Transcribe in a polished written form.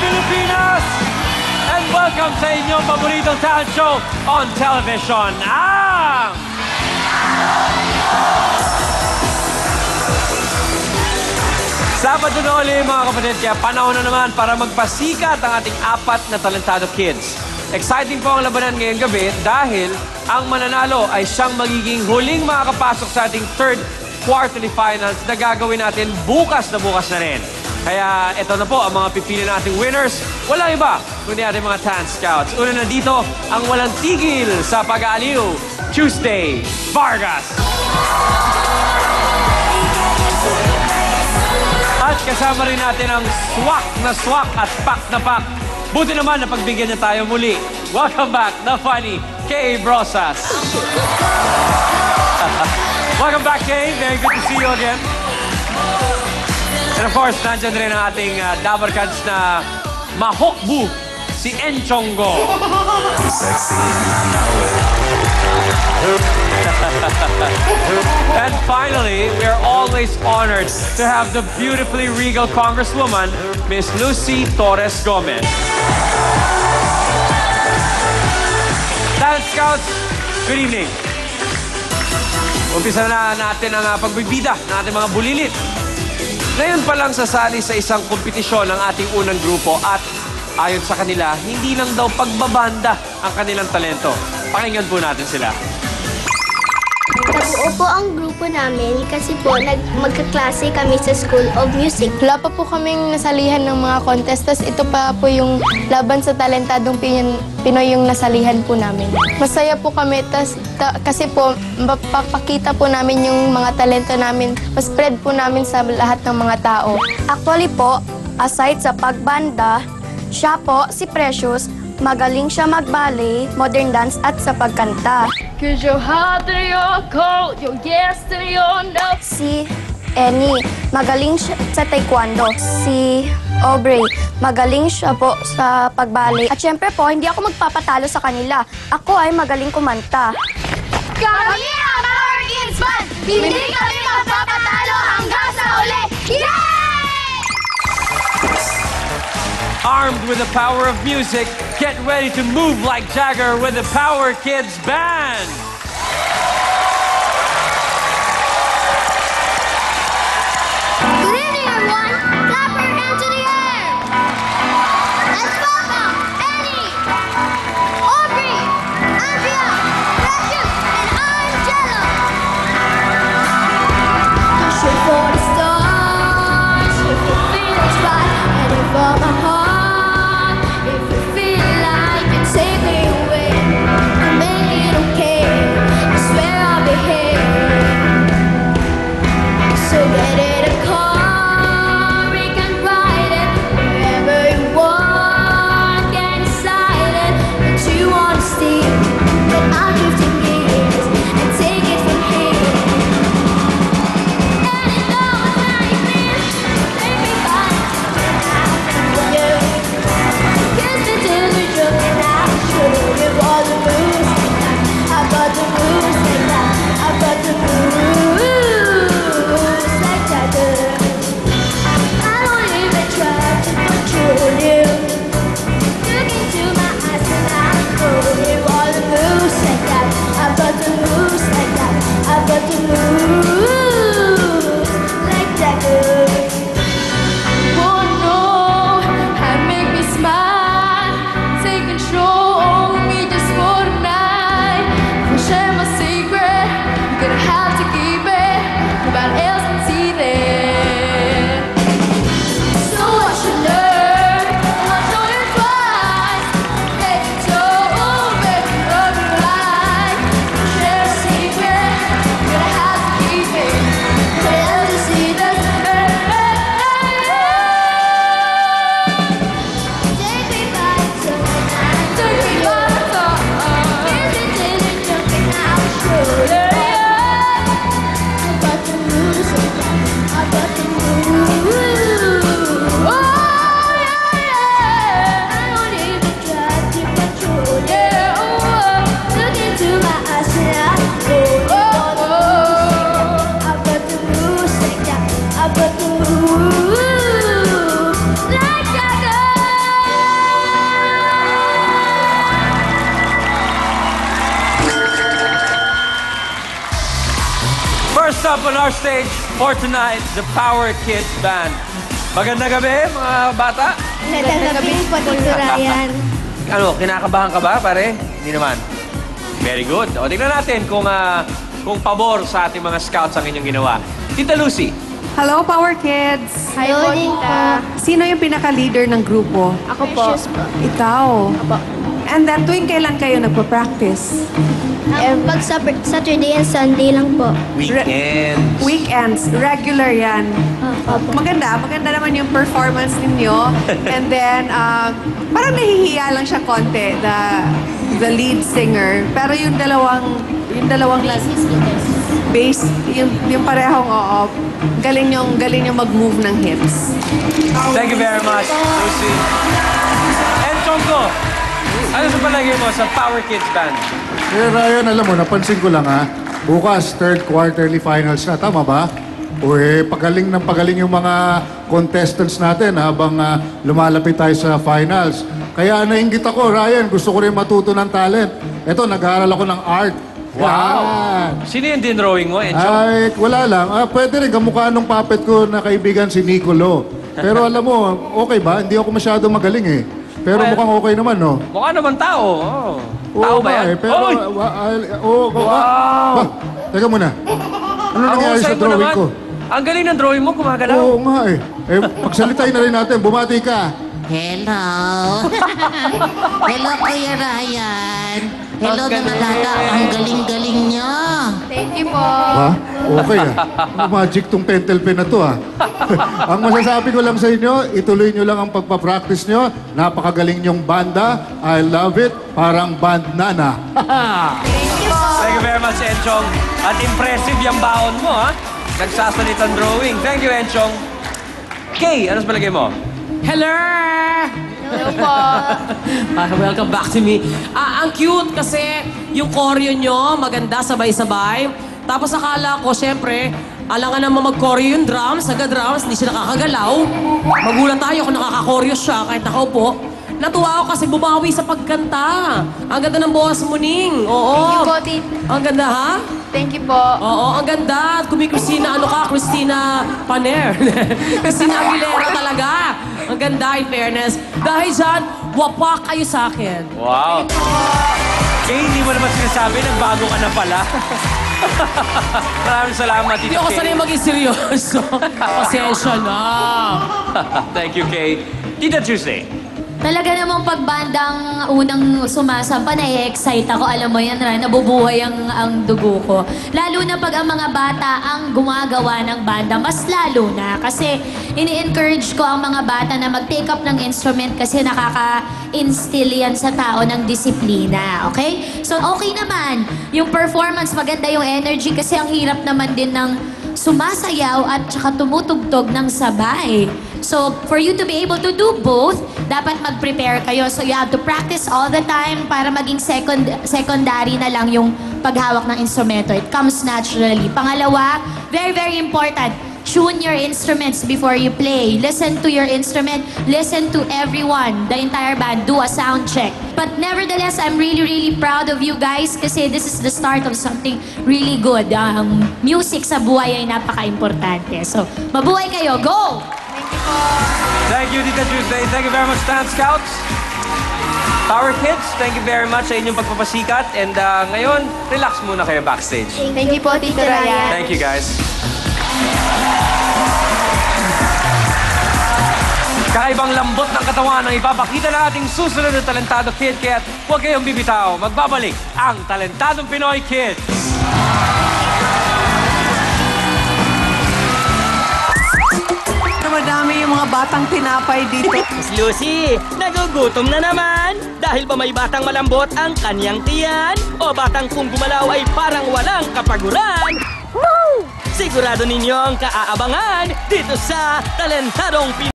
Pilipinas! And welcome sa inyong paboritong talent show on television, ang... Sabado na uli mga kapatid, kaya panahon na naman para magpasikat ang ating apat na talentado kids. Exciting po ang labanan ngayong gabi dahil ang mananalo ay siyang magiging huling makakapasok sa ating third quarterly finals na gagawin natin bukas na rin. Kaya ito na po ang mga pipili nating winners. Walang iba kundi ating mga Tan Scouts. Una na dito ang walang tigil sa pag-aaliw, Tuesday Vargas. At kasama rin natin ang swak at pak na pak. Buti naman na pagbigyan niya tayo muli. Welcome back, the funny Kay Brosas. Welcome back, Kay. Very good to see you again. And of course, nandiyan rin ang ating Dabarkads na mahokbu, si Enchonggo. And finally, we are always honored to have the beautifully regal Congresswoman, Miss Lucy Torres Gomez. Talent Scouts, good evening. Umpisa na natin ang pagbibida ng ating mga bulilit. Ngayon pa lang sasali sa isang kompetisyon ng ating unang grupo at ayon sa kanila, hindi lang daw pagbabanda ang kanilang talento. Pakinggan po natin sila. Nabuo po ang grupo namin kasi po magkaklase kami sa School of Music. Wala pa po kaming nasalihan ng mga contest, tas ito pa po yung laban sa talentadong Pinoy yung nasalihan po namin. Masaya po kami, kasi po mapapakita po namin yung mga talento namin, spread po namin sa lahat ng mga tao. Actually po, aside sa pagbanda, siya po, si Precious, magaling siya mag-ballet, modern dance at sa pagkanta. Cause your heart to your cold, your yes to your no. Si Annie, magaling siya sa taekwondo. Si Aubrey, magaling siya po sa pagballet. At syempre po, hindi ako magpapatalo sa kanila. Ako ay magaling kumanta. Kami ang Power Kids Band! Hindi kami magpapatalo hanggang sa uli! Yay! Armed with the power of music, get ready to move like Jagger with the Power Kids Band. Good evening, everyone. Clap your hands to the air. Let's welcome Annie, Aubrey, Andrea, Precious, and Angela. Shoot for the stars if you feel it's right, and if all my heart, if you feel like it's taking away, make it okay. up on our stage for tonight, the Power Kids Band. Magandang gabi, mga bata. Magandang gabi po, Tito Ryan. Ano, kinakabahan ka ba, pare? Hindi naman. Very good. O, tingnan natin kung pabor sa ating mga scouts ang inyong ginawa. Tita Lucy. Hello, Power Kids! Hi po, tita. Sino yung pinaka-leader ng grupo? Ako po. Ikaw. And then, tuwing kailan kayo nagpa-practice? Pag Saturday and Sunday lang po. Weekends. Weekends. Regular yan. Maganda naman yung performance ninyo. And then, parang nahihiya lang siya konti, the lead singer. Pero yung dalawang bass, yung parehong galing yung mag-move ng hips. Thank you very much, Lucy. And Chongko, ano sa palagay mo sa Power Kids Band? Ryan, alam mo, napansin ko lang bukas, third quarterly finals na, tama ba? O pagaling yung mga contestants natin habang lumalapit tayo sa finals. Kaya nainggit ako, Ryan, gusto ko rin matuto ng talent. Eto, nag-aaral ako ng art. Wow! Yan. Sino yung din-drawing mo, Encho? Ay, wala lang. Pwede rin, kamukha nung puppet ko na kaibigan si Nicolo. Pero alam mo, okay ba? Hindi ako masyado magaling eh. Pero Well, mukhang okay naman, no? Mukha naman tao. Oh. Tao Oo ba nga yan? eh, pero, Oy! Ba, teka muna. Ano nangyari sa Ahusay mo drawing naman. ko? Ang galing ng drawing mo, gumagalaw. Oo nga eh. Pagsalitain na rin natin. Bumati ka. Hello. Hello, Kuya Ryan. Hello, Ang mga galing. bata. Ang galing-galing nyo. Thank you po. Ha? Okay Magic tong pentel pen na to Ang masasabi ko lang sa inyo, ituloy nyo lang ang pagpapractice nyo. Napakagaling nyong banda. I love it. Parang band nana. Thank you very much, Enchong. At impressive yung baon mo, ha? Nagsasalitang drawing. Thank you, Enchong. Kay, ano sa palagay mo? Hello! Hello po. Welcome back to me. Ang cute kasi yung choreo nyo, maganda, sabay-sabay. Tapos akala ko, syempre, alangan naman mag-choreo yung drums, drums, hindi siya nakakagalaw. Magulat tayo kung nakaka-choreo siya kahit nakaupo. Natuwa ako kasi bumawi sa pagkanta. Ang ganda ng boses mo, Ning. Oo. Thank you po, tita. Ang ganda, ha? Thank you po. Oo, ang ganda. Christina, Christina Paner. Christina Aguilera talaga. Ang ganda, in fairness. Dahil dyan, wapak kayo sa akin. Wow. Kay, hindi mo naman sinasabi, nagbago ka na pala. Maraming salamat, Tito Hindi ako Kay. sanay maging seryoso. Pasensya na. Thank you, Kay. Tita Tuesday. Talaga namang pagbandang unang sumasampa, na-excite ako. Alam mo yan, Ryan, nabubuhay ang dugo ko. Lalo na pag ang mga bata ang gumagawa ng banda, mas lalo na. Kasi ini-encourage ko ang mga bata na mag-take up ng instrument kasi nakaka-instill yan sa tao ng disiplina. Okay? So, okay naman. Yung performance, maganda yung energy kasi ang hirap naman din ng sumasayaw at saka tumutugtog ng sabay. So, for you to be able to do both, dapat mag-prepare kayo. So, you have to practice all the time para maging secondary na lang yung paghawak ng instrumento. It comes naturally. Pangalawa, very, very important, tune your instruments before you play. Listen to your instrument. Listen to everyone, the entire band. Do a sound check. But nevertheless, I'm really, really proud of you guys kasi this is the start of something really good. Ang music sa buhay ay napaka-importante. So, mabuhay kayo. Go! Thank you, Tita Tuesday. Thank you very much, Stan Scouts. Power Kids, thank you very much sa inyong pagpapasikat. And ngayon, relax muna kayo backstage. Thank you po, Tita Ryan. Thank you, guys. Kakaibang lambot ng katawan ang ipapakita ng ating susunod na talentado kid. Kaya huwag kayong bibitaw. Magbabalik ang Talentadong Pinoy Kids. Madami yung mga batang tinapay dito. Miss Lucy, nagugutom na naman. Dahil ba may batang malambot ang kanyang tiyan? O batang kung gumalaw ay parang walang kapaguran? Woo! Sigurado ninyong kaaabangan dito sa Talentadong Pinoy.